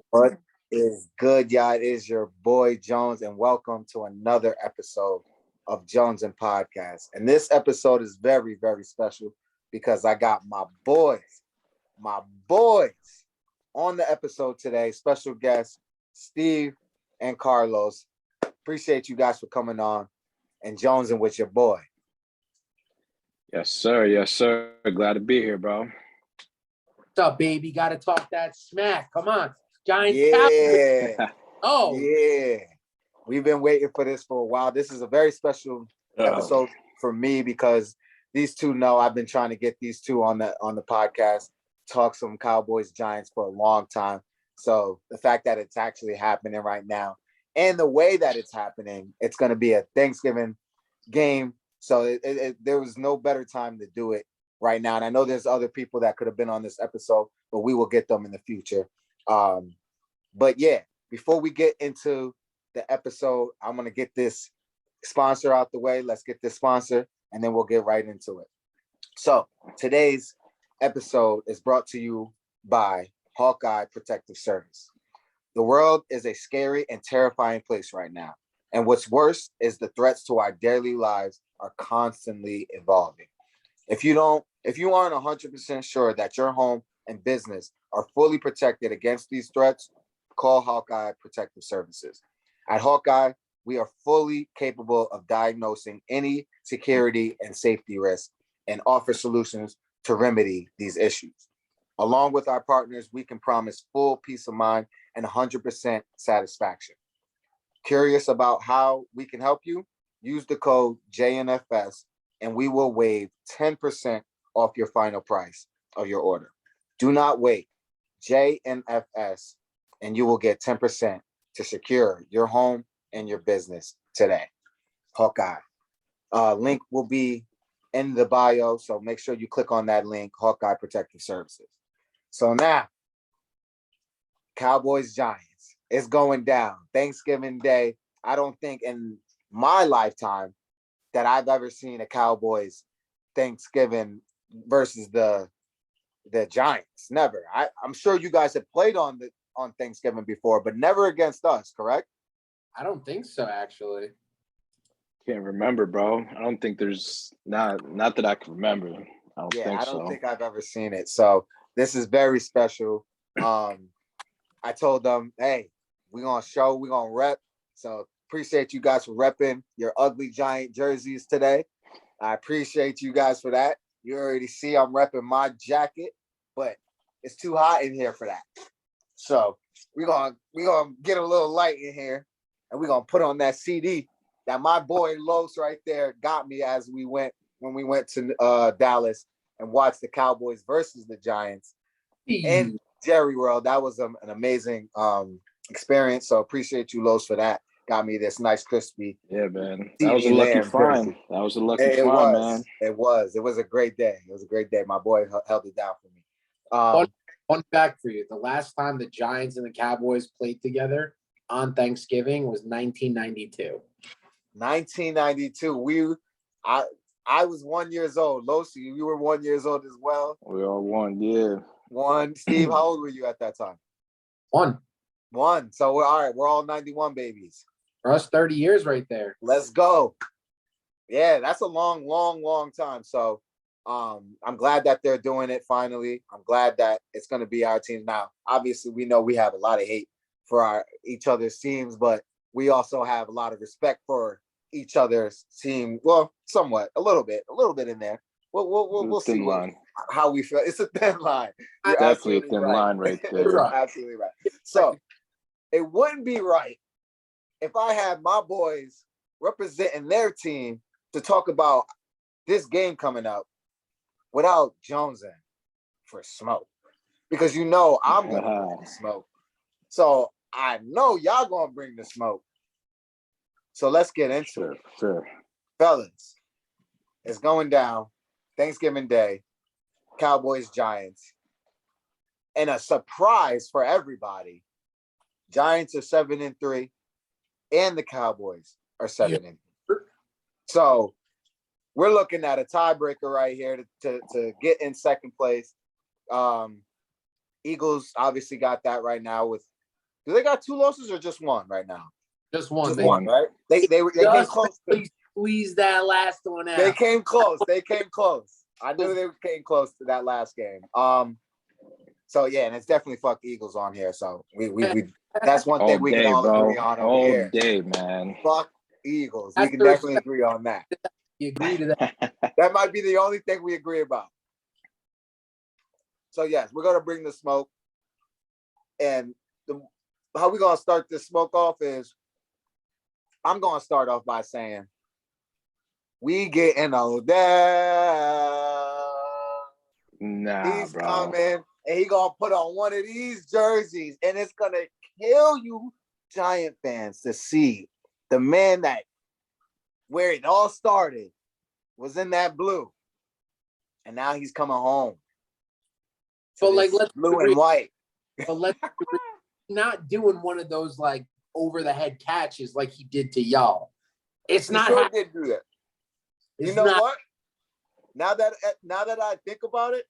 What is good, y'all? It is your boy Jones, and welcome to another episode of Jones and Podcast. And this episode is very, very special because I got my boys on the episode today. Special guests Steve and Carlos. Appreciate you guys for coming on and jonesing with your boy. Yes, sir. Yes, sir. Glad to be here, bro. What's up, baby? Got to talk that smack. Come on. Giants. Yeah. Oh. Yeah. We've been waiting for this for a while. This is a very special episode for me because these two know I've been trying to get these two on the podcast, talk some Cowboys Giants for a long time. So the fact that it's actually happening right now and the way that it's happening, it's going to be a Thanksgiving game. So there was no better time to do it right now. And I know there's other people that could have been on this episode, but we will get them in the future. But yeah, before we get into the episode, I'm going to get this sponsor out the way. Let's get this sponsor and then we'll get right into it. So today's episode is brought to you by Hawkeye Protective Service. The world is a scary and terrifying place right now. And what's worse is the threats to our daily lives are constantly evolving. If you aren't 100% sure that your home and business are fully protected against these threats, call Hawkeye Protective Services. At Hawkeye, we are fully capable of diagnosing any security and safety risks and offer solutions to remedy these issues. Along with our partners, we can promise full peace of mind and 100% satisfaction. Curious about how we can help you? Use the code JNFS and we will waive 10% off your final price of your order. Do not wait. JNFS and you will get 10% to secure your home and your business today. Hawkeye. Link will be in the bio, so make sure you click on that link, Hawkeye Protective Services. So now, Cowboys Giants. It's going down. Thanksgiving Day. I don't think in my lifetime that I've ever seen a Cowboys Thanksgiving versus the Giants. Never. I'm sure you guys have played on Thanksgiving before, but never against us, correct? I don't think so, actually. Can't remember, bro. I don't think there's not that I can remember. I don't think I've ever seen it. So this is very special. I told them, hey, we're gonna rep. So appreciate you guys for repping your ugly Giant jerseys today. I appreciate you guys for that. You already see I'm repping my jacket, but it's too hot in here for that. So we're gonna get a little light in here, and we're gonna put on that CD that my boy Los right there got me when we went to Dallas and watched the Cowboys versus the Giants in Jerry World. That was an amazing experience. So appreciate you, Los, for that. Got me this nice crispy. Yeah, man. That was a lucky find. That was a lucky find, man. It was a great day. It was a great day. My boy held it down for me. Fun fact for you: the last time the Giants and the Cowboys played together on Thanksgiving was 1992. 1992. I was 1 year old. Losi, you were 1 year old as well. We all won, yeah. One. Steve, how old were you at that time? One. So we're all right. We're all 91 babies. For us, 30 years right there. Let's go. Yeah, that's a long, long, long time. So I'm glad that they're doing it finally. I'm glad that it's going to be our team. Now, obviously, we know we have a lot of hate for each other's teams, but we also have a lot of respect for each other's team. Well, somewhat, a little bit in there. We'll see how we feel. It's a thin line. You're definitely a thin line right there. You're absolutely right. So it wouldn't be right if I had my boys representing their team to talk about this game coming up without Jones'NForSmoke, because I'm gonna bring the smoke. So I know y'all gonna bring the smoke. So let's get into it. Sure. Fellas, it's going down. Thanksgiving Day, Cowboys, Giants. And a surprise for everybody. Giants are 7-3, and the Cowboys are 7-3. So we're looking at a tiebreaker right here to get in second place. Eagles obviously got that right now with. Do they got 2 losses or just 1 right now? Just one. Just 1, right? They came close. Squeeze that last one out. They came close. I knew they came close to that last game. So yeah, and it's definitely fuck Eagles on here. So we that's one thing we can all agree on over here. All day, man. Fuck Eagles. We can definitely agree on that. You agree to that? That might be the only thing we agree about. So yes, we're gonna bring the smoke, and how we gonna start this smoke off is I'm gonna start off by saying we getting Odell. Nah, he's bro. coming, and he gonna put on one of these jerseys, and it's gonna kill you, Giant fans, to see the man that where it all started was in that blue, and now he's coming home. So like, let's blue and white. But let's not doing one of those like over the head catches like he did to y'all. It's not. He sure did do that. You know what? Now that I think about it,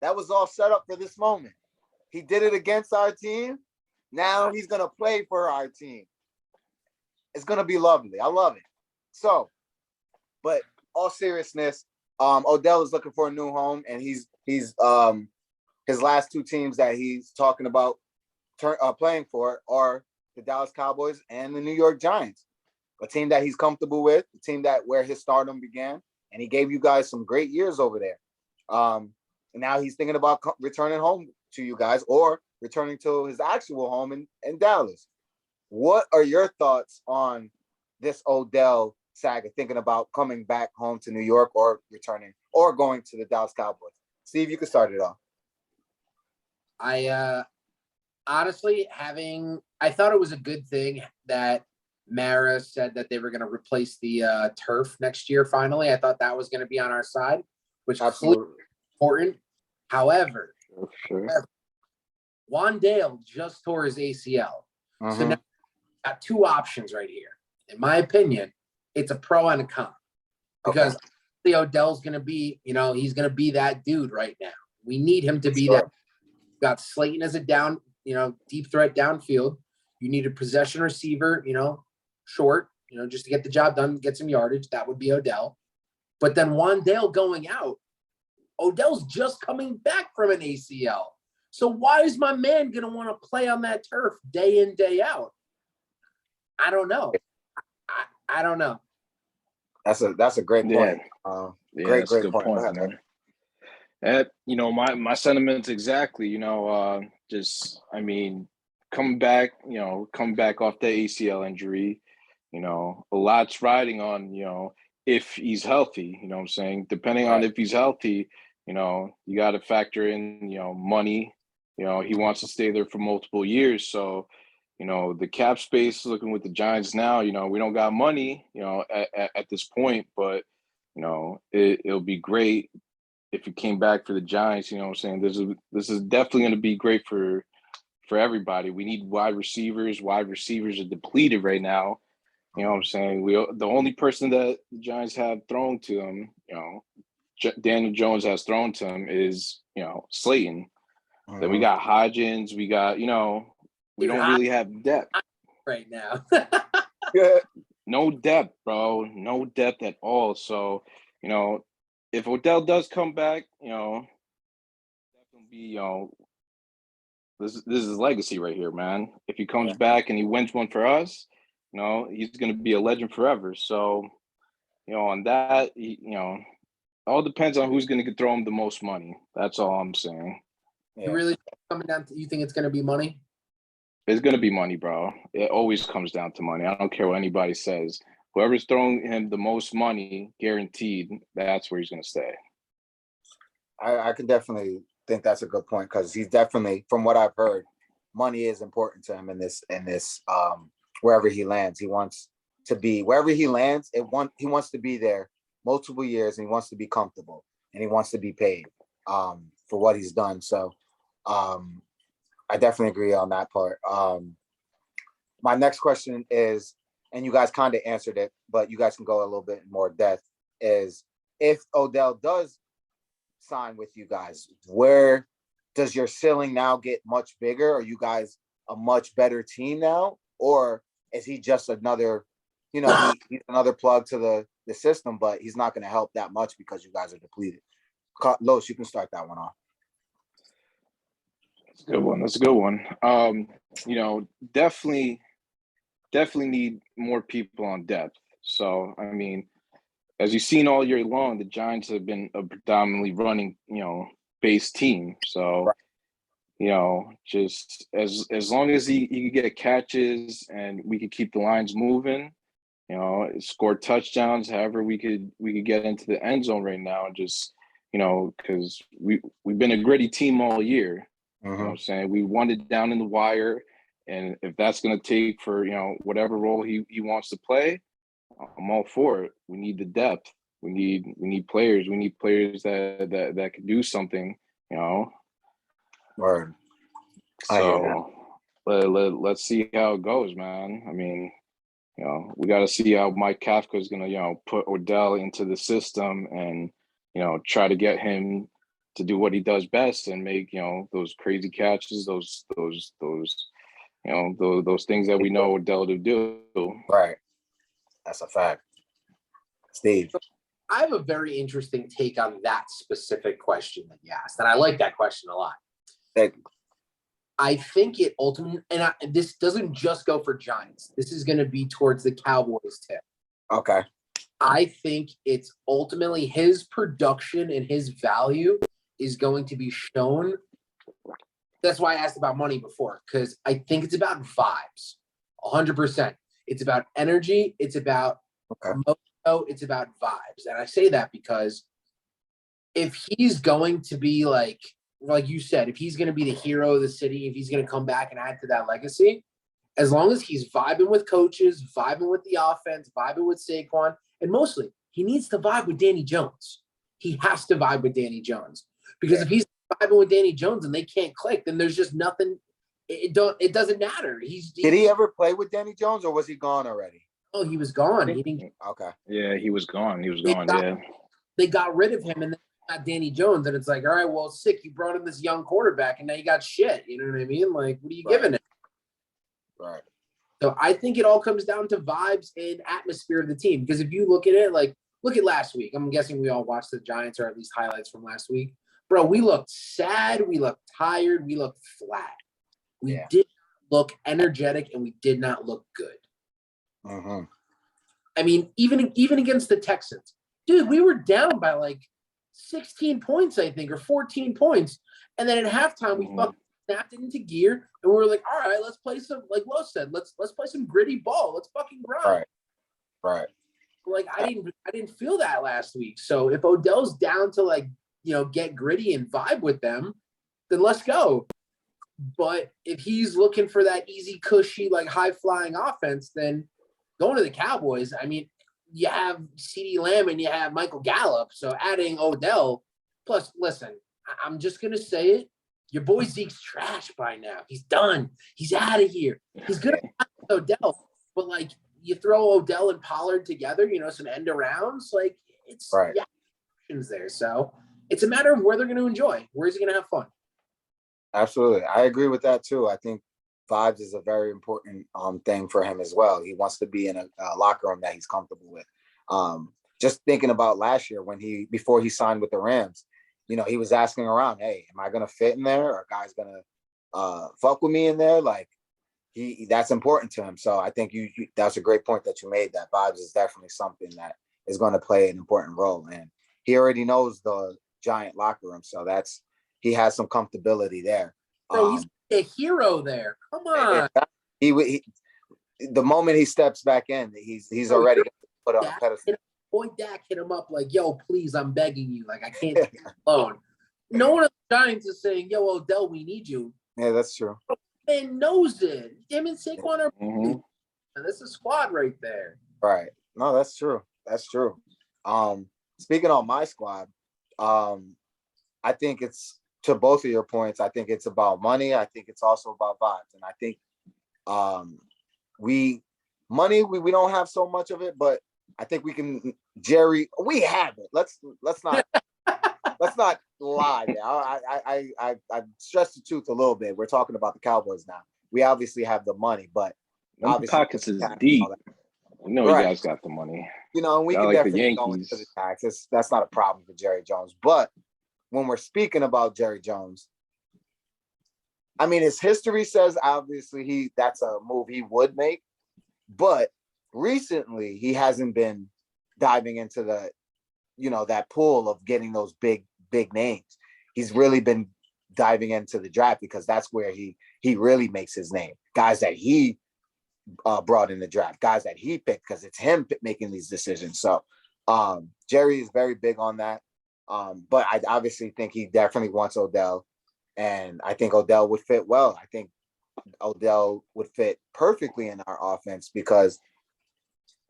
that was all set up for this moment. He did it against our team. Now he's gonna play for our team. It's gonna be lovely. I love it. So, but all seriousness, Odell is looking for a new home, and he's his last 2 teams that he's talking about playing for are the Dallas Cowboys and the New York Giants, a team that he's comfortable with, a team that where his stardom began, and he gave you guys some great years over there. And now he's thinking about returning home to you guys or returning to his actual home in Dallas. What are your thoughts on this Odell saga, thinking about coming back home to New York or returning or going to the Dallas Cowboys? Steve, you can start it off. I honestly I thought it was a good thing that Mara said that they were going to replace the turf next year. Finally, I thought that was going to be on our side, which is important. However, Wandale just tore his ACL. So now we've got 2 options right here. In my opinion, it's a pro and a con. Because Odell's going to be, he's going to be that dude right now. We need him to be that. We've got Slayton as a down, deep threat downfield. You need a possession receiver, short, just to get the job done, get some yardage. That would be Odell. But then Wandale going out, Odell's just coming back from an ACL. So why is my man going to want to play on that turf day in, day out? I don't know. I don't know. That's a great point. Great point. Go ahead, man. My sentiments exactly. Coming back off the ACL injury, a lot's riding on, if he's healthy, you know what I'm saying? Depending on if he's healthy, you got to factor in, money. He wants to stay there for multiple years. So, the cap space looking with the Giants now, we don't got money, at this point, but, it'll be great if he came back for the Giants. You know what I'm saying? This is definitely going to be great for everybody. We need wide receivers. Wide receivers are depleted right now. You know what I'm saying? The only person that the Giants have thrown to them, Daniel Jones has thrown to him is, Slayton. Then we got Hodgins. We got, we don't really have depth right now. No depth, bro. No depth at all. So, if Odell does come back, definitely be, this is his legacy right here, man. If he comes back and he wins one for us, he's going to be a legend forever. So, on that, all depends on who's going to throw him the most money. That's all I'm saying. You really coming down to, you think it's going to be money? It's going to be money, bro. It always comes down to money. I don't care what anybody says. Whoever's throwing him the most money, guaranteed, that's where he's going to stay. I can definitely think that's a good point, because he's definitely, from what I've heard, money is important to him in this wherever he lands. He wants to be wherever he lands. He wants to be there multiple years, and he wants to be comfortable, and he wants to be paid for what he's done. So I definitely agree on that part. My next question is, and you guys kind of answered it, but you guys can go a little bit more depth, is if Odell does sign with you guys, where does your ceiling now get much bigger? Are you guys a much better team now? Or is he just another, he's another plug to the system, but he's not going to help that much because you guys are depleted? Los, you can start that one off. That's a good one. That's a good one. Definitely need more people on depth. So, I mean, as you've seen all year long, the Giants have been a predominantly running, based team. So, just as long as he can get catches and we could keep the lines moving, score touchdowns, however we could get into the end zone right now, and just, because we've been a gritty team all year. You know what I'm saying? We won it down in the wire. And if that's going to take for, whatever role he wants to play, I'm all for it. We need the depth. We need players. We need players that can do something, Word. So let's see how it goes, man. I mean, we got to see how Mike Kafka is going to, put Odell into the system and, try to get him to do what he does best and make, those crazy catches, those things that we know Odell to do. Right. That's a fact. Steve. I have a very interesting take on that specific question that you asked, and I like that question a lot. Thank you. I think it ultimately, and this doesn't just go for Giants. This is going to be towards the Cowboys too. Okay. I think it's ultimately his production and his value is going to be shown. That's why I asked about money before, because I think it's about vibes, 100%. It's about energy. It's about it's about vibes. And I say that because if he's going to be like you said, if he's going to be the hero of the city, if he's going to come back and add to that legacy, as long as he's vibing with coaches, vibing with the offense, vibing with Saquon, and mostly he needs to vibe with Danny Jones. He has to vibe with Danny Jones, because if he's vibing with Danny Jones and they can't click, then there's just nothing. It doesn't matter. Did he ever play with Danny Jones, or was he gone already? Oh, he was gone. He didn't. Okay. Yeah, he was gone. They got rid of him, and then got Danny Jones, and it's like, all right, well, sick. You brought in this young quarterback, and now you got shit. You know what I mean? Like, what are you giving him? Right. So I think it all comes down to vibes and atmosphere of the team. Because if you look at it, look at last week. I'm guessing we all watched the Giants, or at least highlights from last week. Bro, we looked sad. We looked tired. We looked flat. We did not look energetic, and we did not look good. Mm-hmm. I mean, even against the Texans, dude, we were down by 16 points, I think, or 14 points. And then at halftime, we fucking snapped it into gear, and we were like, all right, let's play some, like Lo said, let's play some gritty ball. Let's fucking grind. Right. I didn't feel that last week. So if Odell's down to get gritty and vibe with them, then let's go. But if he's looking for that easy, cushy, high flying offense, then going to the Cowboys, I mean, you have CeeDee Lamb and you have Michael Gallup. So adding Odell, plus, listen, I'm just going to say it. Your boy Zeke's trash by now. He's done. He's out of here. He's good at Odell. But, you throw Odell and Pollard together, some end arounds, it's options there. So it's a matter of where they're going to enjoy. Where is he going to have fun? Absolutely. I agree with that, too. I think vibes is a very important thing for him as well. He wants to be in a locker room that he's comfortable with. Just thinking about last year before he signed with the Rams, he was asking around, hey, am I going to fit in there? Are guys going to fuck with me in there? That's important to him. So I think that's a great point that you made, that vibes is definitely something that is going to play an important role. And he already knows the Giant locker room. So he has some comfortability there. Bro, he's a hero there. Come on. He the moment he steps back in, he's already put on a pedestal. Boy, Dak hit him up yo, please, I'm begging you. I can't take it alone. No one of the Giants is saying, yo, Odell, we need you. Yeah, that's true. Man knows it. Him and Saquon are That's a squad right there. Right. No, that's true. That's true. Speaking on my squad, I think it's, to both of your points, I think it's about money. I think it's also about vibes. And I think we don't have so much of it, but I think we can, Jerry, we have it. Let's not lie there. I stress the truth a little bit. We're talking about the Cowboys now. We obviously have the money, but Them obviously pockets is deep. You know, right. you guys got the money. You know, and we Not can like the definitely go Yankees. into the taxes. That's not a problem for Jerry Jones. But when we're speaking about Jerry Jones, I mean, his history says obviously that's a move he would make, but recently he hasn't been diving into the, you know, that pool of getting those big names. He's really been diving into the draft because that's where he really makes his name. Guys that he brought in the draft, guys that he picked, because it's him making these decisions. So Jerry is very big on that. But I obviously think he definitely wants Odell. And I think Odell would fit well. I think Odell would fit perfectly in our offense because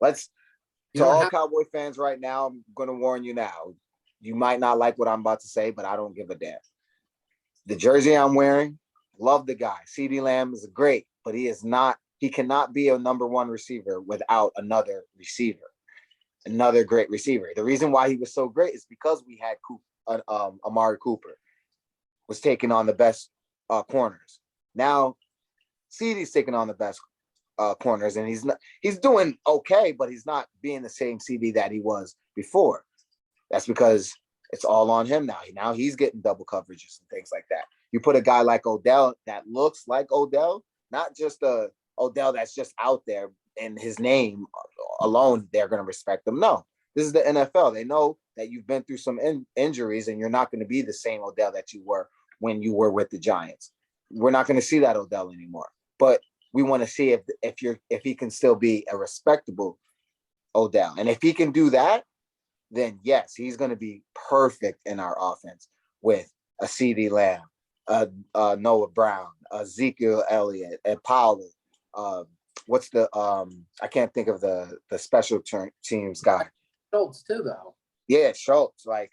to all Cowboy fans right now, I'm going to warn you now. You might not like what I'm about to say, but I don't give a damn. The jersey I'm wearing, love the guy. CeeDee Lamb is great, but he cannot be a number one receiver without another receiver, another great receiver. The reason why he was so great is because we had Amari Cooper was taking on the best corners. Now CeeDee's taking on the best corners, and he's doing okay, but he's not being the same CeeDee that he was before. That's because it's all on him now. Now he's getting double coverages and things like that. You put a guy like Odell that looks like Odell, not just a Odell that's just out there and his name alone, they're going to respect him. No, this is the NFL. They know that you've been through some injuries and you're not going to be the same Odell that you were when you were with the Giants. We're not going to see that Odell anymore. But we want to see if he can still be a respectable Odell. And if he can do that, then yes, he's going to be perfect in our offense with a CeeDee Lamb, Noah Brown, Ezekiel Elliott, and Powell. What's the I can't think of the special teams guy. Schultz too, though. Yeah, Schultz. Like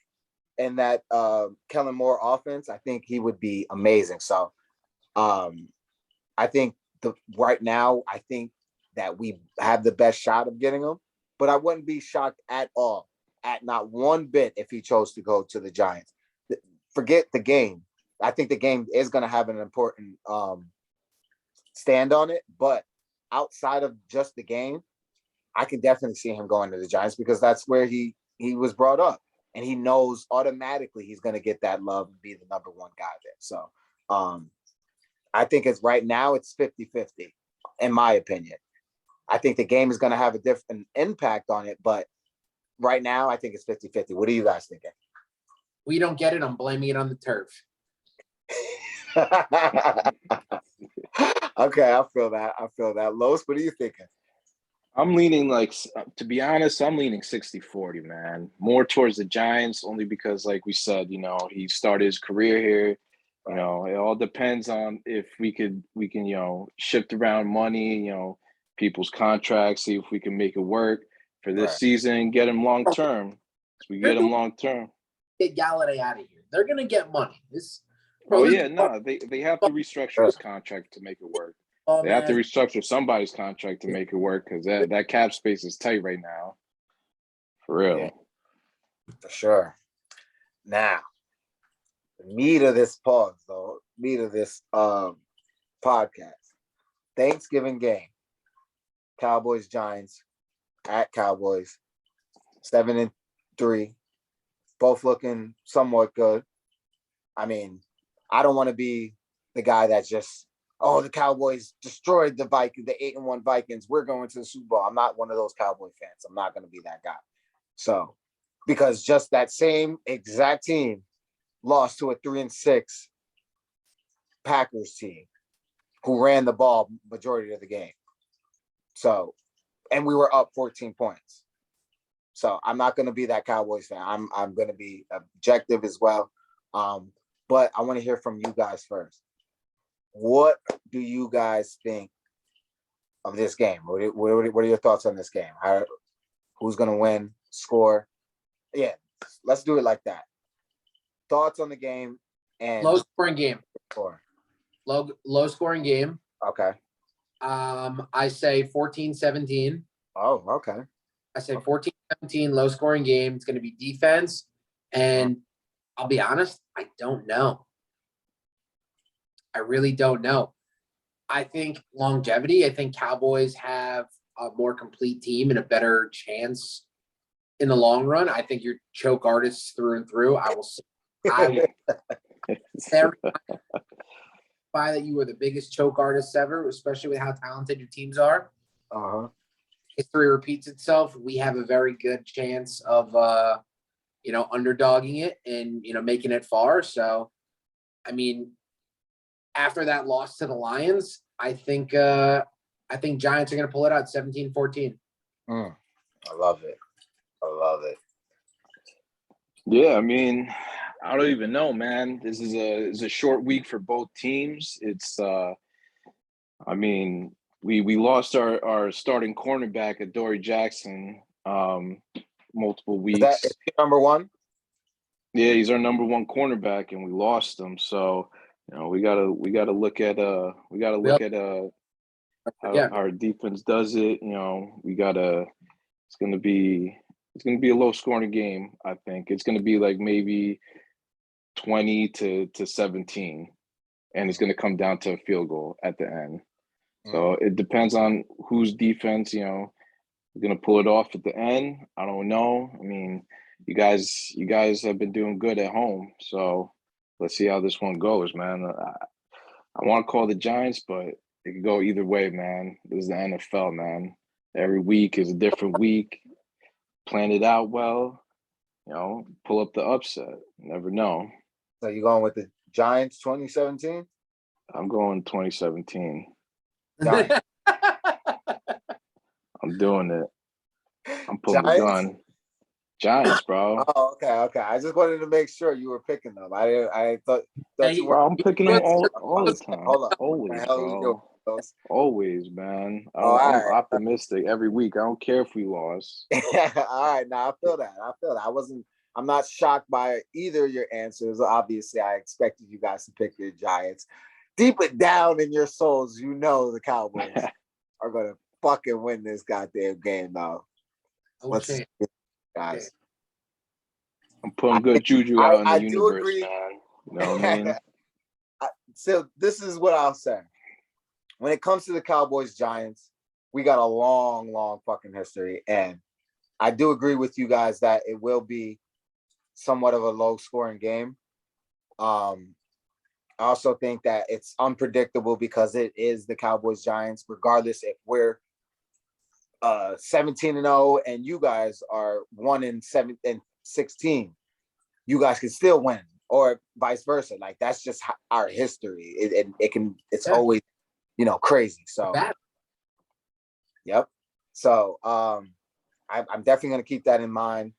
in that Kellen Moore offense, I think he would be amazing. So I think right now, I think that we have the best shot of getting him, but I wouldn't be shocked at all, at not one bit, if he chose to go to the Giants. Forget the game. I think the game is going to have an important stand on it, but outside of just the game, I can definitely see him going to the Giants because that's where he was brought up, and he knows automatically he's going to get that love and be the number one guy there. So I think it's right now it's 50-50, in my opinion. I think the game is going to have a different impact on it, but right now I think it's 50-50. What are you guys thinking? We don't get it. I'm blaming it on the turf. Okay, I feel that. Los, what are you thinking? I'm leaning to be honest, I'm leaning 60-40, man. More towards the Giants, only because, like we said, you know, he started his career here. You know, it all depends on if we can, you know, shift around money, you know, people's contracts, see if we can make it work for this season, get him long term. So we get him long term. Get Galladay out of here. They're gonna get money. They have to restructure his contract to make it work. They have to restructure somebody's contract to make it work because that cap space is tight right now. For real. Yeah, for sure. Now, the meat of this podcast. Thanksgiving game. Cowboys, Giants, at Cowboys. 7-3. Both looking somewhat good. I mean, I don't want to be the guy that's just, the Cowboys destroyed the Vikings, the 8-1 Vikings. We're going to the Super Bowl. I'm not one of those Cowboy fans. I'm not going to be that guy. So, because just that same exact team lost to a 3-6 Packers team who ran the ball majority of the game. So, and we were up 14 points. So I'm not going to be that Cowboys fan. I'm going to be objective as well. But I want to hear from you guys first. What do you guys think of this game? What are your thoughts on this game? Who's going to win? Score? Yeah, let's do it like that. Thoughts on the game and low scoring game. Score. Low scoring game. Okay. I say 14-17. Oh, okay. I say 14-17, low scoring game. It's going to be defense and I'll be honest, I don't know. I really don't know. I think longevity, I think Cowboys have a more complete team and a better chance in the long run. I think you're choke artists through and through. I will verify that you are the biggest choke artists ever, especially with how talented your teams are. Uh-huh. History repeats itself. We have a very good chance of underdogging it and making it far. So, I mean, after that loss to the Lions, I think Giants are going to pull it out 17-14. I love it. Yeah, I mean, I don't even know, man. This is a short week for both teams. It's I mean, we lost our starting cornerback at Dory Jackson multiple weeks. Is he number one? Yeah, he's our number one cornerback, and we lost him. So, we gotta look at how our defense does it. It's gonna be a low scoring game. I think it's gonna be like maybe 20 to 17, and it's gonna come down to a field goal at the end. So it depends on whose defense, going to pull it off at the end. I don't know. I mean, you guys have been doing good at home. So let's see how this one goes, man. I want to call the Giants, but it could go either way, man. This is the NFL, man. Every week is a different week. Plan it out well, pull up the upset. You never know. So you going with the Giants 2017? I'm going 2017. Giants. I'm doing it. I'm pulling the gun. Giants, bro. Oh, okay. I just wanted to make sure you were picking them. I thought you were. Bro, I'm picking them all the time. Hold on. Always, bro. Always, man. I'm right. optimistic every week. I don't care if we lost. All right. Now I feel that. I'm not shocked by either of your answers. Obviously, I expected you guys to pick the Giants. Deep it down in your souls, the Cowboys are going to fucking win this goddamn game, though. Okay. Guys. I'm putting good juju out in the universe, agree. Man. You know what I mean? So this is what I'll say. When it comes to the Cowboys-Giants, we got a long, long fucking history. And I do agree with you guys that it will be somewhat of a low-scoring game. I also think that it's unpredictable because it is the Cowboys-Giants, regardless if we're 17-0 and you guys are 1-16. You guys can still win, or vice versa. Like, that's just our history. It's always, crazy. So, yep. So, I'm definitely going to keep that in mind.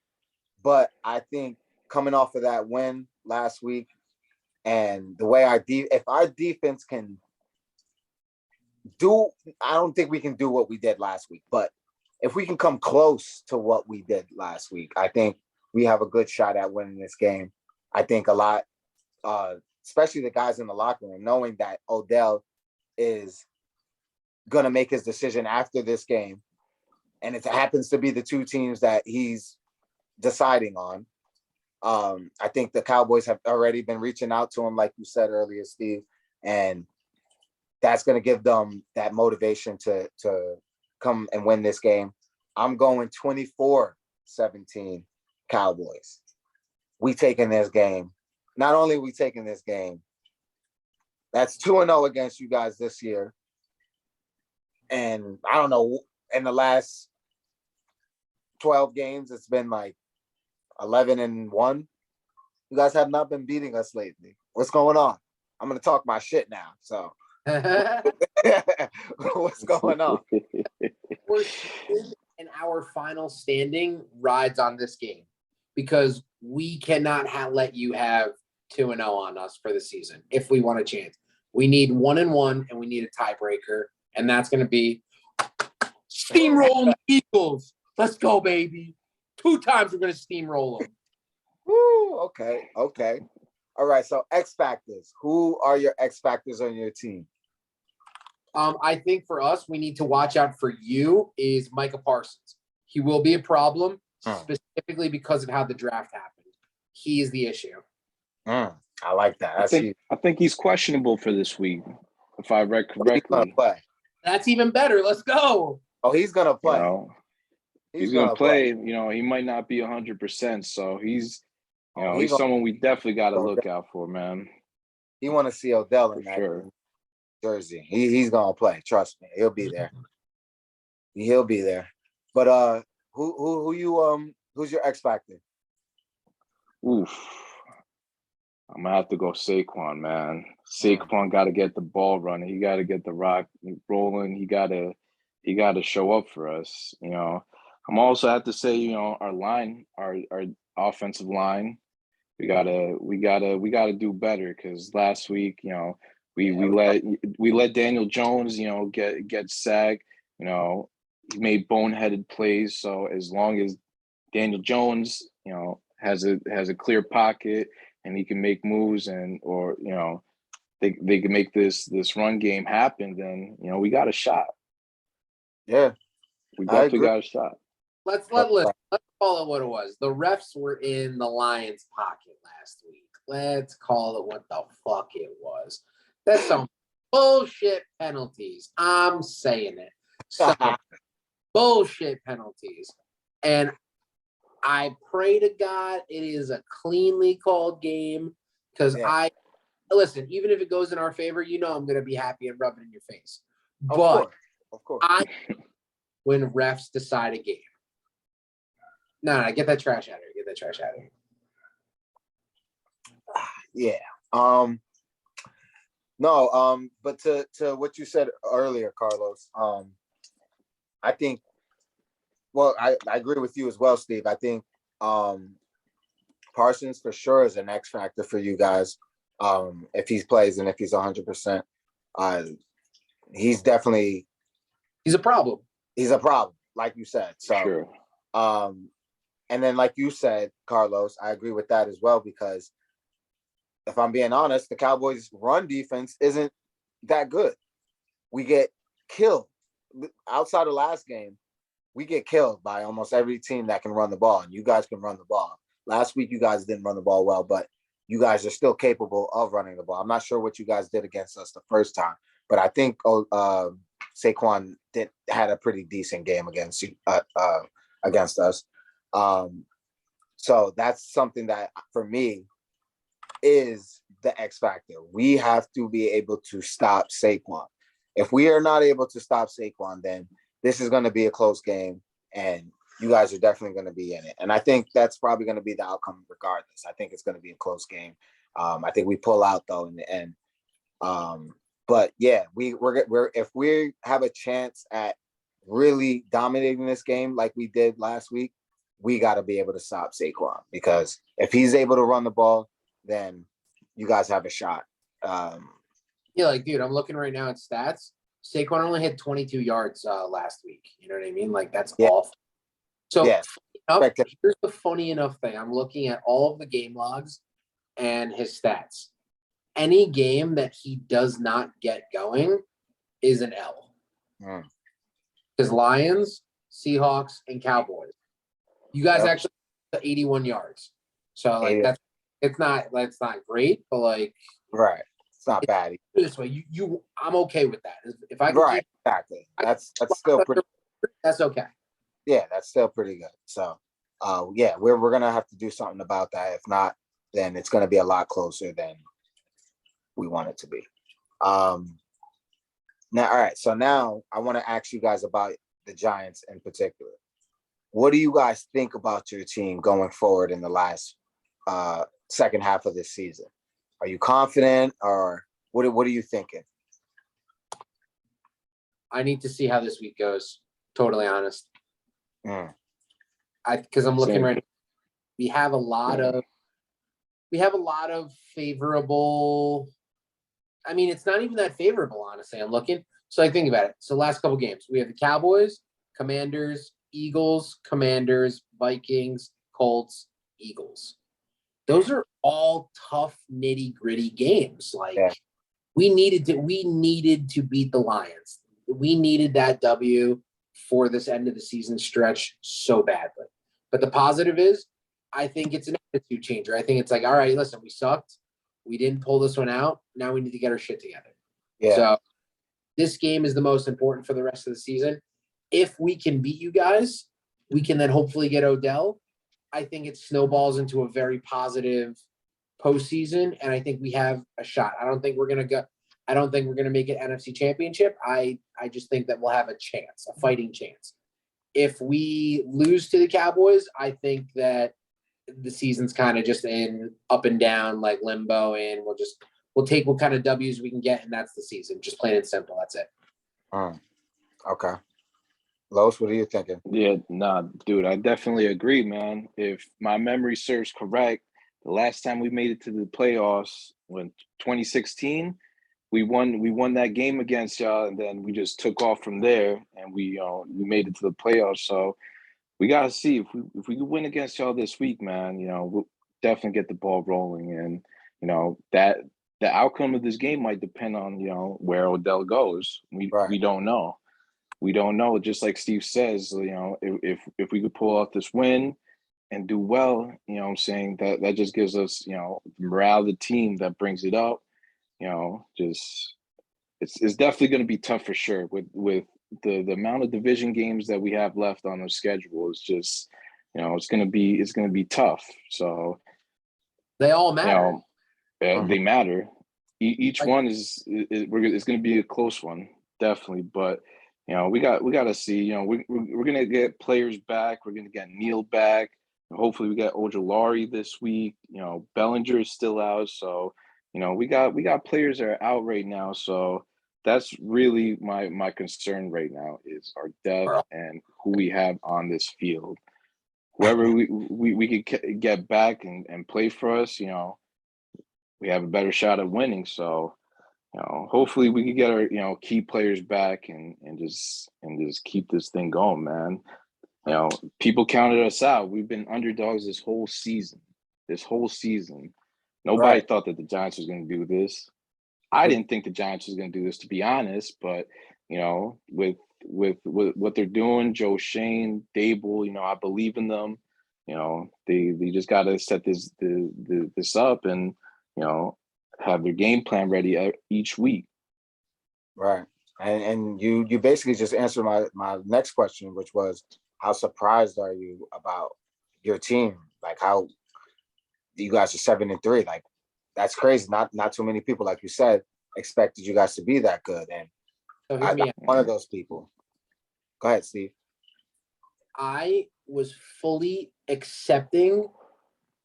But I think coming off of that win last week, and the way if our defense can I don't think we can do what we did last week, but if we can come close to what we did last week, I think we have a good shot at winning this game. I think a lot, especially the guys in the locker room, knowing that Odell is going to make his decision after this game, and it happens to be the two teams that he's deciding on. I think the Cowboys have already been reaching out to him, like you said earlier, Steve, and that's going to give them that motivation to come and win this game. I'm going 24-17 Cowboys. We taking this game. Not only are we taking this game, that's 2-0 against you guys this year. And I don't know, in the last 12 games, it's been like 11-1. You guys have not been beating us lately. What's going on? I'm going to talk my shit now. So what's going on? And our final standing rides on this game because we cannot let you have 2-0 on us for the season if we want a chance. We need 1-1 and we need a tiebreaker, and that's going to be steamroll the Eagles. Let's go, baby. 2 times we're going to steamroll them. Woo, okay. All right, so X Factors. Who are your X Factors on your team? I think for us, we need to watch out for you is Micah Parsons. He will be a problem, specifically because of how the draft happened. He is the issue. I like that. I think he's questionable for this week, if I read correctly. Play. That's even better. Let's go. Oh, he's gonna play. You know, he's gonna play. You know, he might not be 100%, so he's someone we definitely got to look out for, man. You want to see Odell in that jersey? He's gonna play. Trust me, he'll be there. He'll be there. But who's your X factor? Oof. I'm gonna have to go Saquon, man. Saquon got to get the ball running. He got to get the rock rolling. He got to show up for us. You know, I'm also have to say, you know, our line, our offensive line, we gotta do better, because last week, you know, we let Daniel Jones, you know, get sacked. You know, he made boneheaded plays. So as long as Daniel Jones, you know, has a clear pocket and he can make moves, or you know, they can make this run game happen, then you know we got a shot. Yeah, we definitely got a shot. Let's call it what it was. The refs were in the Lions' pocket last week. Let's call it what the fuck it was. That's some bullshit penalties. I'm saying it. Some bullshit penalties. And I pray to God it is a cleanly called game, because listen, even if it goes in our favor, you know I'm going to be happy and rub it in your face. But of course. When refs decide a game. No, get that trash out of here. Yeah. But to what you said earlier, Carlos, I think, well, I agree with you as well, Steve. I think Parsons for sure is an X factor for you guys. If he plays and if he's 100%, he's a problem. He's a problem, like you said. So, sure. And then, like you said, Carlos, I agree with that as well, because if I'm being honest, the Cowboys' run defense isn't that good. We get killed. Outside of last game, we get killed by almost every team that can run the ball, and you guys can run the ball. Last week, you guys didn't run the ball well, but you guys are still capable of running the ball. I'm not sure what you guys did against us the first time, but I think Saquon had a pretty decent game against us. So that's something that, for me, is the X factor. We have to be able to stop Saquon. If we are not able to stop Saquon, then this is going to be a close game, and you guys are definitely going to be in it. And I think that's probably going to be the outcome regardless. I think it's going to be a close game. I think we pull out, though, in the end. But yeah, we're if we have a chance at really dominating this game like we did last week, we got to be able to stop Saquon, because if he's able to run the ball, then you guys have a shot. Yeah, like, dude, I'm looking right now at stats. Saquon only had 22 yards last week. You know what I mean? Like, that's awful. So here's the funny enough thing. I'm looking at all of the game logs and his stats. Any game that he does not get going is an L. Because Lions, Seahawks, and Cowboys. You guys actually 81 yards. So like that's not great, but like right. It's not bad. This way, I'm okay with that. If I can exactly. That's still pretty. That's okay. Yeah, that's still pretty good. So, we're gonna have to do something about that. If not, then it's gonna be a lot closer than we want it to be. Now, all right. So now I want to ask you guys about the Giants in particular. What do you guys think about your team going forward in the last second half of this season? Are you confident, or what are you thinking? I need to see how this week goes. Totally honest. Because I'm looking right now. We have a lot of favorable. I mean, it's not even that favorable, honestly. I'm looking. So I think about it. So last couple games, we have the Cowboys, Commanders, Eagles, Commanders, Vikings, Colts, Eagles. Those are all tough, nitty-gritty games. Like we needed to beat the Lions. We needed that W for this end of the season stretch so badly. But the positive is I think it's an attitude changer. I think it's like, all right, listen, we sucked. We didn't pull this one out. Now we need to get our shit together. Yeah. So this game is the most important for the rest of the season. If we can beat you guys, we can then hopefully get Odell. I think it snowballs into a very positive postseason, and I think we have a shot. I don't think we're gonna make it NFC Championship. I just think that we'll have a chance, a fighting chance. If we lose to the Cowboys, I think that the season's kind of just in up and down, like limbo, and we'll take what kind of W's we can get, and that's the season. Just plain and simple. That's it. Okay. Los, what are you thinking? Yeah, nah, dude, I definitely agree, man. If my memory serves correct, the last time we made it to the playoffs, when 2016, we won that game against y'all, and then we just took off from there, and we made it to the playoffs. So we gotta see if we can win against y'all this week, man. We'll definitely get the ball rolling, and that the outcome of this game might depend on where Odell goes. We don't know. We don't know. Just like Steve says, if we could pull off this win and do well, I'm saying that just gives us, morale of the team that brings it up. Just it's definitely going to be tough for sure with the amount of division games that we have left on the schedule. Is just, it's going to be tough. So they all matter. They matter. Each one is going to be a close one, definitely. But we got to see. We're going to get players back. We're going to get Neil back. Hopefully, we get Ojulari this week. Bellinger is still out, so we got players that are out right now. So that's really my concern right now is our depth and who we have on this field. Whoever we could get back and play for us, we have a better shot at winning. So. Hopefully we can get our, key players back and just keep this thing going, man. People counted us out. We've been underdogs this whole season. Nobody thought that the Giants was going to do this. I didn't think the Giants was going to do this, to be honest. But with what they're doing, Joe Shane, Dable, I believe in them. They just got to set this up and have their game plan ready each week. Right. And you basically just answered my next question, which was, how surprised are you about your team? Like, how you guys are 7-3? Like, that's crazy. Not too many people, like you said, expected you guys to be that good. And I'm one of those people. Go ahead, Steve. I was fully accepting,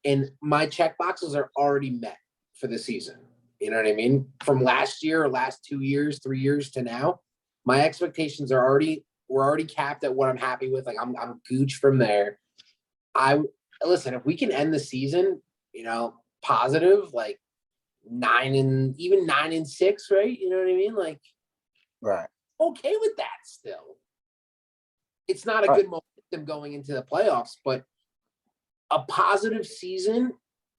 and my check boxes are already met for the season. You know what I mean? From last year or last 2 years, 3 years to now, my expectations we're already capped at what I'm happy with. Like I'm gooch from there. Listen, if we can end the season, positive, like 9-6, right? You know what I mean? Like, right. Okay with that still. It's not a good momentum going into the playoffs, but a positive season.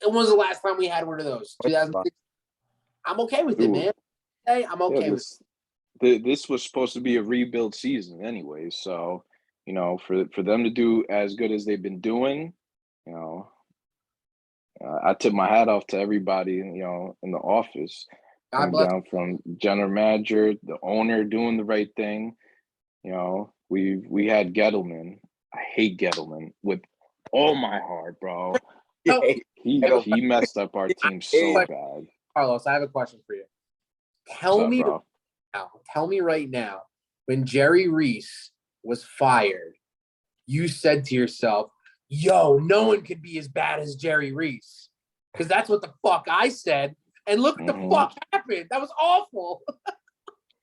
When was the last time we had one of those? 2006. I'm okay with it, man. Hey, I'm okay with it. This was supposed to be a rebuild season anyway. So, for them to do as good as they've been doing, I tip my hat off to everybody, in the office. Down from general manager, the owner doing the right thing. We had Gettleman. I hate Gettleman with all my heart, bro. He messed up our team so bad. Carlos, I have a question for you. Tell me right now, when Jerry Reese was fired, you said to yourself, yo, no one could be as bad as Jerry Reese. Because that's what the fuck I said. And look what the fuck happened. That was awful.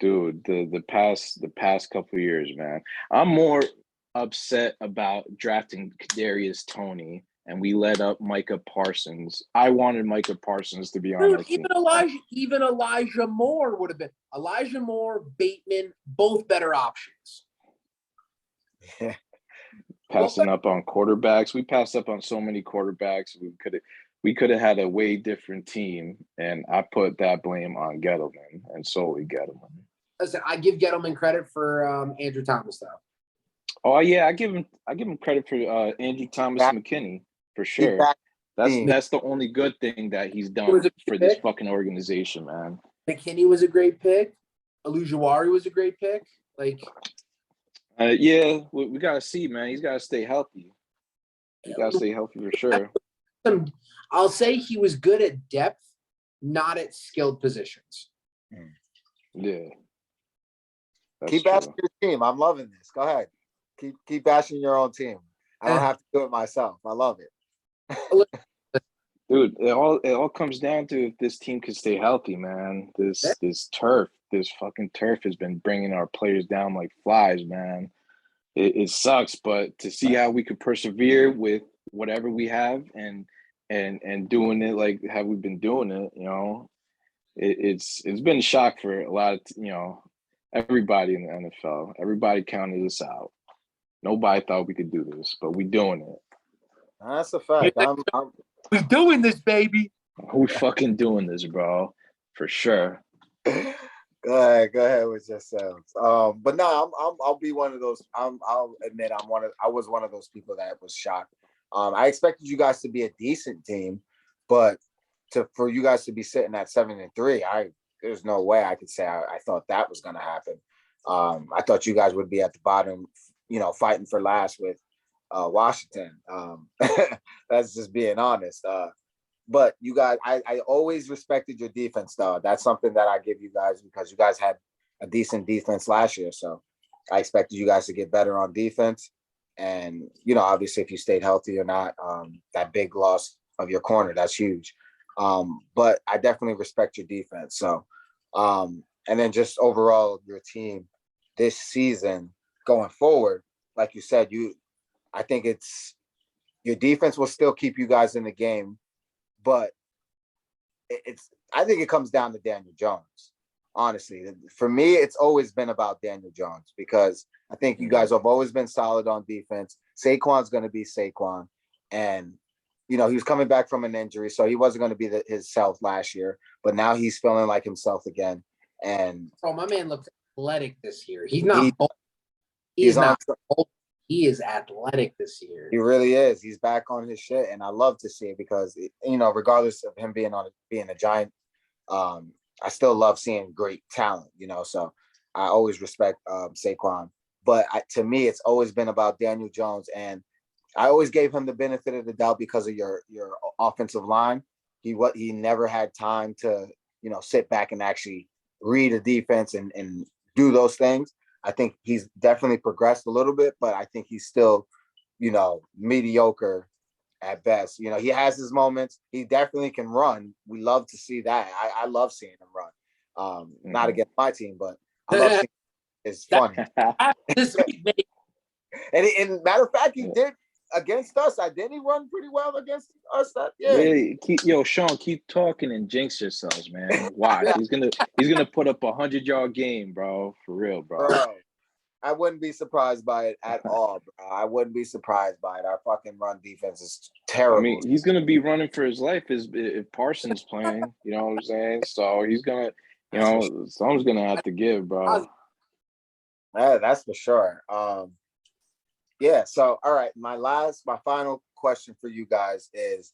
Dude, the past couple of years, man. I'm more upset about drafting Kadarius Toney, and we let up Micah Parsons. I wanted Micah Parsons to be on our team. Even Elijah Moore would have been. Elijah Moore, Bateman, both better options. Yeah. Passing up on quarterbacks. We passed up on so many quarterbacks. We could have had a way different team, and I put that blame on Gettleman and solely Gettleman. Listen, I give Gettleman credit for Andrew Thomas, though. Oh yeah, I give him credit for Andrew Thomas and McKinney for sure. That's the only good thing that he's done for this fucking organization, man. McKinney was a great pick. Alujawiari was a great pick. Like, yeah, we gotta see, man. He's gotta stay healthy. He gotta stay healthy for sure. I'll say he was good at depth, not at skilled positions. Yeah. Keep bashing your team. I'm loving this. Go ahead. Keep bashing your own team. I don't have to do it myself. I love it. Dude, it all comes down to if this team can stay healthy, man. This fucking turf has been bringing our players down like flies, man. It sucks, but to see how we could persevere with whatever we have and doing it like how we've been doing it, you know, it's been a shock for a lot of everybody in the NFL. Everybody counted us out. Nobody thought we could do this, but we doing it. That's a fact. We doing this, baby. We fucking doing this, bro, for sure. Go ahead with yourselves. But no, I'll be one of those. I'll admit I was one of those people that was shocked. I expected you guys to be a decent team, but for you guys to be sitting at 7-3, there's no way I could say I thought that was going to happen. I thought you guys would be at the bottom, fighting for last with Washington. That's just being honest. But you guys, I always respected your defense, though. That's something that I give you guys because you guys had a decent defense last year. So I expected you guys to get better on defense. And, obviously, if you stayed healthy or not, that big loss of your corner, that's huge. But I definitely respect your defense. So, and then just overall, your team this season going forward, like you said, I think your defense will still keep you guys in the game. But I think it comes down to Daniel Jones. Honestly, for me, it's always been about Daniel Jones because I think you guys have always been solid on defense. Saquon's going to be Saquon. And, he was coming back from an injury, so he wasn't going to be his self last year. But now he's feeling like himself again. And my man looks athletic this year. He's not bold. He's not bold. He is athletic this year. He really is. He's back on his shit, and I love to see it because regardless of him being a Giant, I still love seeing great talent. So I always respect Saquon. But to me, it's always been about Daniel Jones, and I always gave him the benefit of the doubt because of your offensive line. He never had time to sit back and actually read a defense and do those things. I think he's definitely progressed a little bit, but I think he's still, mediocre at best. He has his moments. He definitely can run. We love to see that. I love seeing him run. Not against my team, but I love seeing it's funny. This week, mate. And matter of fact, he did against us. Didn't he run pretty well against us? Sean, keep talking and jinx yourselves, man. Watch. He's gonna put up 100-yard game, bro. For real, bro. I wouldn't be surprised by it at all, bro. I wouldn't be surprised by it. Our fucking run defense is terrible. I mean, he's gonna be running for his life if Parsons playing. You know what I'm saying? So he's gonna, someone's gonna have to give, bro. Yeah, that's for sure. Yeah. So, all right. My final question for you guys is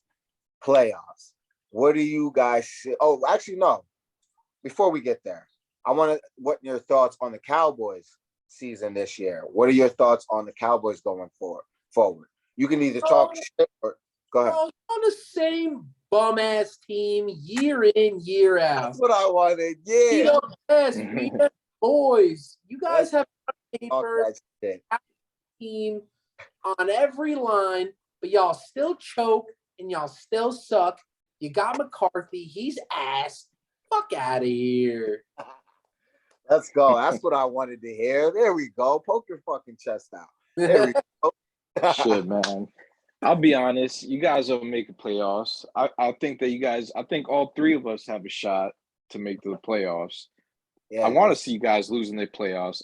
playoffs. What do you guys? Oh, actually, no. Before we get there, what your thoughts on the Cowboys season this year? What are your thoughts on the Cowboys going forward? You can either talk shit or go ahead. On the same bum ass team year in, year out. That's what I wanted. Yeah. We the boys. You guys have paper team on every line, but y'all still choke and y'all still suck. You got McCarthy. He's ass. Fuck out of here. Let's go. That's what I wanted to hear. There we go. Poke your fucking chest out. There we go. Shit, man. I'll be honest. You guys will make the playoffs. I think all three of us have a shot to make the playoffs. Yeah, I want to see you guys losing the playoffs.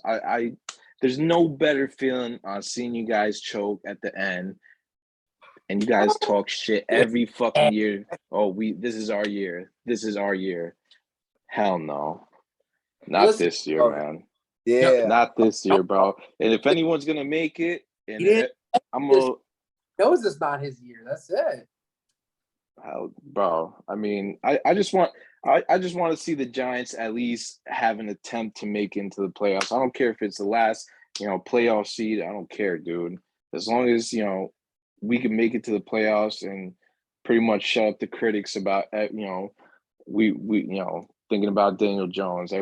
There's no better feeling on seeing you guys choke at the end, and you guys talk shit every fucking year. Oh, this is our year. This is our year. Hell no, not this year, man. Yeah, not this year, bro. And if anyone's gonna make it, and I'm gonna knows it's not his year. That's it. Bro, I mean, I just want to see the Giants at least have an attempt to make into the playoffs. I don't care if it's the last, playoff seed. I don't care, dude. As long as, we can make it to the playoffs and pretty much shut up the critics about, we thinking about Daniel Jones.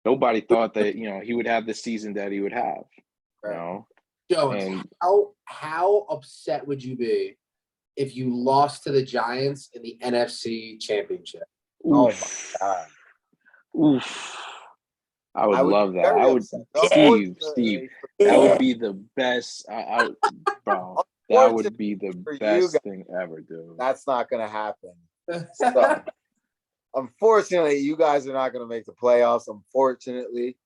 Nobody thought that, he would have the season that he would have, Jones, And how upset would you be if you lost to the Giants in the NFC Championship? Oh my God. Oof. I would love that. I would, Steve, that would be the best. Bro, that would be the best thing ever, dude. That's not going to happen. So, unfortunately, you guys are not going to make the playoffs. Unfortunately,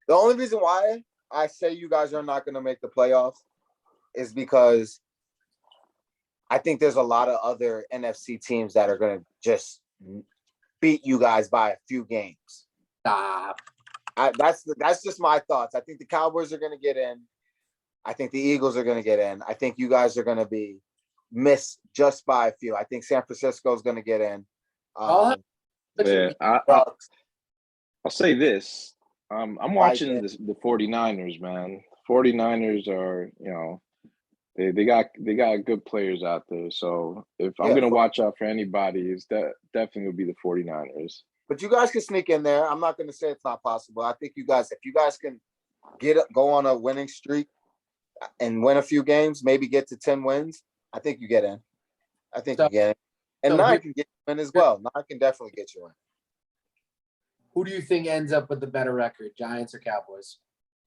the only reason why I say you guys are not going to make the playoffs is because I think there's a lot of other NFC teams that are going to just beat you guys by a few games. Stop. That's just my thoughts. I think the Cowboys are going to get in. I think the Eagles are going to get in. I think you guys are going to be missed just by a few. I think San Francisco is going to get in. I'll say this. I'm watching the 49ers, man. 49ers are, they got good players out there. So if I'm going to watch out for anybody, it's definitely will be the 49ers. But you guys can sneak in there. I'm not going to say it's not possible. I think if you guys can go on a winning streak and win a few games, maybe get to 10 wins, I think you get in. You get in. And 9 can get you in as well. 9 can definitely get you in. Who do you think ends up with the better record, Giants or Cowboys?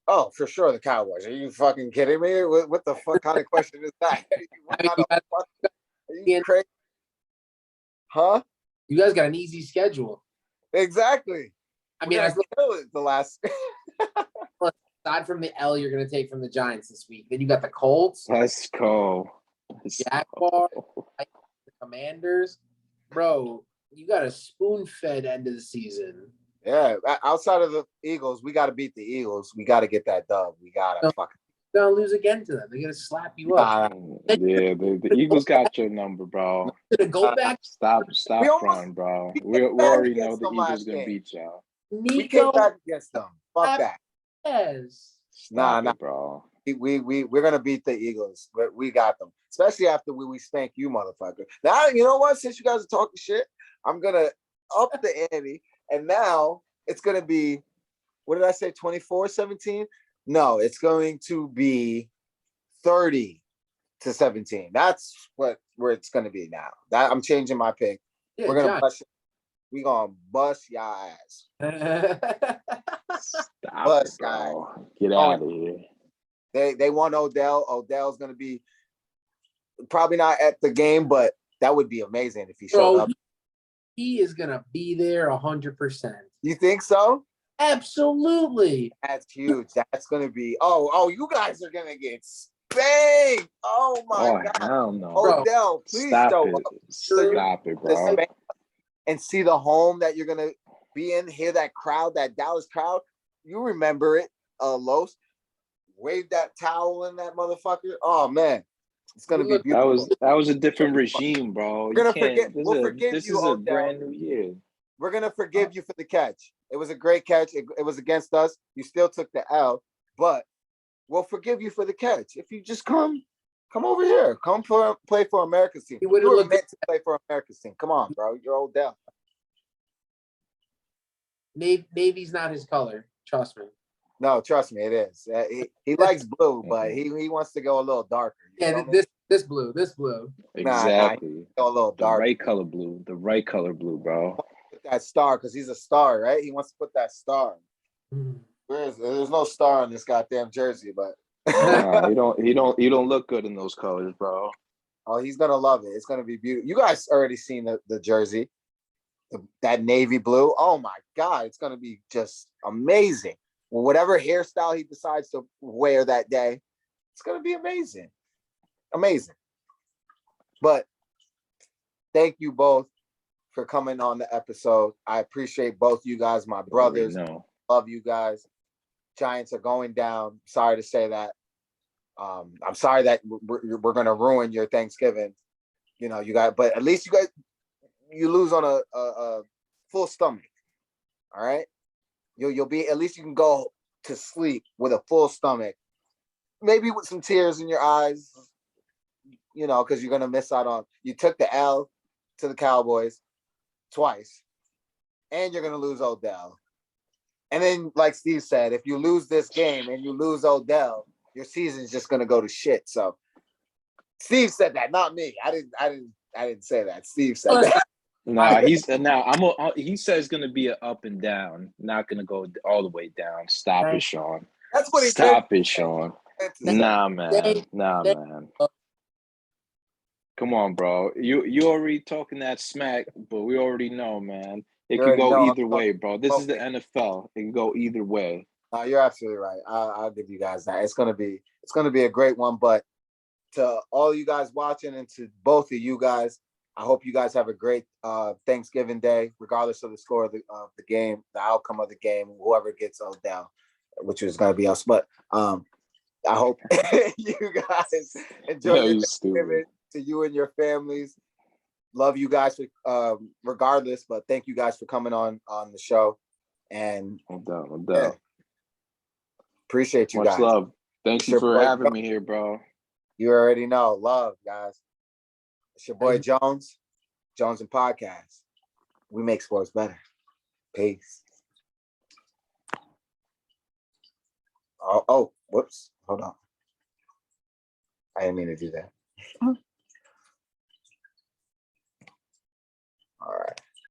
Oh, for sure, the Cowboys. Are you fucking kidding me? What the fuck kind of question is that? Are you crazy? Huh? You guys got an easy schedule. Exactly. I mean, kill it the last. Aside from the L you're going to take from the Giants this week, then you got the Colts. Let's go. Jaguars, the Commanders. Bro, you got a spoon-fed end of the season. Yeah, outside of the Eagles, we got to beat the Eagles. We got to get that dub. We got to fucking. They're going to lose again to them. They're going to slap you up. Yeah, the Eagles got your number, bro. Go back. Stop crying, bro. We already know the Eagles going to beat y'all. We came back against them. Fuck that. Yes. Nah, bro. We're gonna beat the Eagles. We got them, especially after we spank you, motherfucker. Now you know what? Since you guys are talking shit, I'm gonna up the ante, and now it's gonna be. What did I say? 24-17? No, it's going to be 30-17. That's where it's gonna be now. That I'm changing my pick. Yeah, we're gonna bust your ass. Stop it, bro. Get out of here. They want Odell. Odell's gonna be probably not at the game, but that would be amazing if he showed up. He is gonna be there 100%. You think so? Absolutely. That's huge. That's gonna be. Oh, you guys are gonna get spanked. Oh my God. Hell no. Odell, please show up. Stop it, bro. And see the home that you're gonna be in. Hear that crowd, that Dallas crowd. You remember it, Los. Wave that towel in that motherfucker. Oh man, it's gonna be beautiful. That was a different regime, bro. We're gonna forget. We'll forgive this you. This is a Odell. brand new year. We're gonna forgive you for the catch. It was a great catch. It was against us. You still took the L, but we'll forgive you for the catch if you just come over here. Come play for America's team. You were meant to play for America's team. Come on, bro. You're Odell. Navy's not his color. Trust me. No, trust me, it is. He likes blue, but he wants to go a little darker. Yeah, this blue. Exactly. Go a little darker. The right color blue, bro. That star, because he's a star, right? He wants to put that star. There's no star on this goddamn jersey, but nah, he don't look good in those colors, bro. Oh, he's gonna love it. It's gonna be beautiful. You guys already seen the jersey, that navy blue. Oh my God, it's gonna be just amazing. Whatever hairstyle he decides to wear that day, it's going to be amazing. Amazing. But thank you both for coming on the episode. I appreciate both you guys, my brothers. Love you guys. Giants are going down. Sorry to say that. I'm sorry that we're gonna ruin your Thanksgiving. You know, but at least you lose on a full stomach. All right, you'll be, at least you can go to sleep with a full stomach, maybe with some tears in your eyes. You know, because you're gonna miss out on. You took the L to the Cowboys twice, and you're gonna lose Odell. And then, like Steve said, if you lose this game and you lose Odell, your season's just gonna go to shit. So Steve said that, not me. I didn't say that. Steve said that. Nah, he says it's gonna be an up and down, not gonna go all the way down. Stop it, Sean. That's what he said. Stop it, Sean. Nah, man. Nah, man. Come on, bro. You already talking that smack, but we already know, man. It could go either way, bro. This is the NFL. It can go either way. You're absolutely right. I'll give you guys that. It's gonna be a great one. But to all you guys watching, and to both of you guys, I hope you guys have a great Thanksgiving Day, regardless of the score of the game, the outcome of the game, whoever gets Odell, which is gonna be us. But I hope you guys enjoy your Thanksgiving. To you and your families. Love you guys regardless, but thank you guys for coming on the show. And no doubt. Appreciate you guys. Much love. Thank you for having me here, bro. You already know. Love, guys. It's your boy Jones and Podcast. We make sports better. Peace. Oh, whoops. Hold on. I didn't mean to do that. All right.